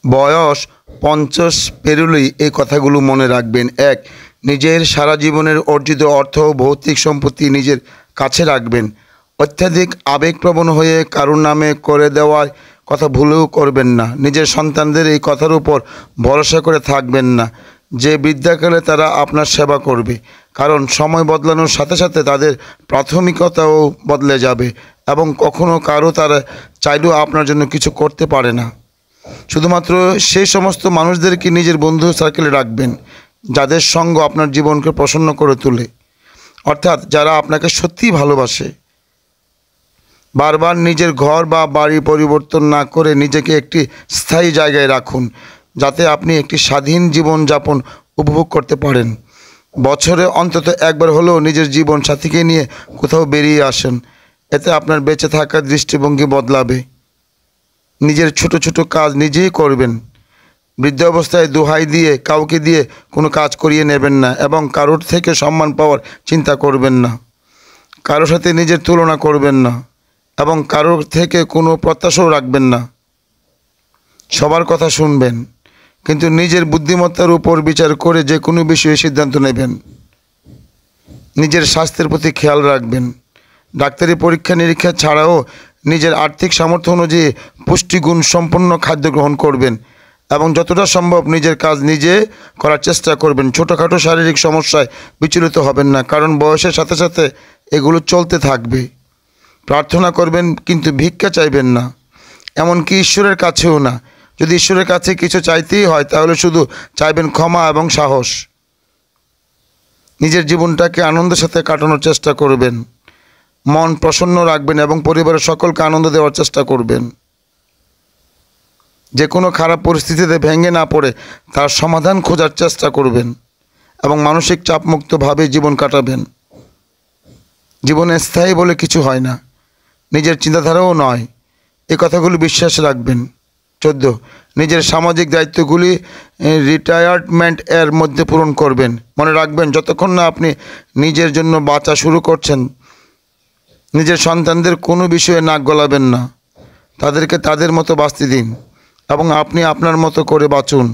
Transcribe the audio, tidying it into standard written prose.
বয়স 50 পেরোলেই এই কথাগুলো মনে রাখবেন। 1, নিজের সারা জীবনের অর্জিত অর্থ ও ভৌতিক সম্পত্তি নিজের কাছে রাখবেন। অত্যাধিক আবেগপ্রবণ হয়ে কারুর নামে করে দেওয়ার কথা ভুলেও করবেন না। নিজের সন্তানদের এই কথার উপর ভরসা করে থাকবেন না যে বৃদ্ধাকালে তারা আপনার সেবা করবে, কারণ সময় বদলানোর সাথে সাথে তাদের প্রাথমিকতাও বদলে যাবে এবং কখনো কারো তারা চাইলেও আপনার জন্য কিছু করতে পারে না। শুধুমাত্র সেই সমস্ত মানুষদেরকে নিজের বন্ধু সার্কেলে রাখবেন যাদের সঙ্গ আপনার জীবনকে প্রসন্ন করে তোলে, অর্থাৎ যারা আপনাকে সত্যিই ভালোবাসে। বারবার নিজের ঘর বা বাড়ি পরিবর্তন না করে নিজেকে একটি স্থায়ী জায়গায় রাখুন, যাতে আপনি একটি স্বাধীন জীবনযাপন উপভোগ করতে পারেন। বছরে অন্তত একবার হলেও নিজের জীবন সাথীকে নিয়ে কোথাও বেরিয়ে আসেন, এতে আপনার বেঁচে থাকার দৃষ্টিভঙ্গি বদলাবে। নিজের ছোট ছোট কাজ নিজেই করবেন। বৃদ্ধ অবস্থায় দোহাই দিয়ে কাউকে দিয়ে কোনো কাজ করিয়ে নেবেন না এবং কারোর থেকে সম্মান পাওয়ার চিন্তা করবেন না। কারোর সাথে নিজের তুলনা করবেন না এবং কারোর থেকে কোনো প্রত্যাশাও রাখবেন না। সবার কথা শুনবেন, কিন্তু নিজের বুদ্ধিমত্তার উপর বিচার করে যে কোনো বিষয়ে সিদ্ধান্ত নেবেন। নিজের স্বাস্থ্যের প্রতি খেয়াল রাখবেন। ডাক্তারি পরীক্ষা নিরীক্ষা ছাড়াও নিজের আর্থিক সামর্থ্য অনুযায়ী পুষ্টিগুণ সম্পন্ন খাদ্য গ্রহণ করবেন এবং যতটা সম্ভব নিজের কাজ নিজে করার চেষ্টা করবেন। ছোটোখাটো শারীরিক সমস্যায় বিচলিত হবেন না, কারণ বয়সের সাথে সাথে এগুলো চলতে থাকবে। প্রার্থনা করবেন, কিন্তু ভিক্ষা চাইবেন না, এমনকি ঈশ্বরের কাছেও না। যদি ঈশ্বরের কাছে কিছু চাইতেই হয় তাহলে শুধু চাইবেন ক্ষমা এবং সাহস। নিজের জীবনটাকে আনন্দের সাথে কাটানোর চেষ্টা করবেন। মন প্রসন্ন রাখবেন এবং পরিবারের সকলকে আনন্দ দেওয়ার চেষ্টা করবেন। যে কোনো খারাপ পরিস্থিতিতে ভেঙে না পড়ে তার সমাধান খোঁজার চেষ্টা করবেন এবং মানসিক চাপমুক্তভাবে জীবন কাটাবেন। জীবনে স্থায়ী বলে কিছু হয় না, নিজের চিন্তাধারাও নয়, এই কথাগুলি বিশ্বাস রাখবেন। 14, নিজের সামাজিক দায়িত্বগুলি রিটায়ারমেন্ট এর মধ্যে পূরণ করবেন। মনে রাখবেন, যতক্ষণ না আপনি নিজের জন্য বাঁচা শুরু করছেন, নিজের সন্তানদের কোনো বিষয়ে নাক গলাবেন না। তাদেরকে তাদের মতো বাঁচতে দিন এবং আপনি আপনার মতো করে বাঁচুন।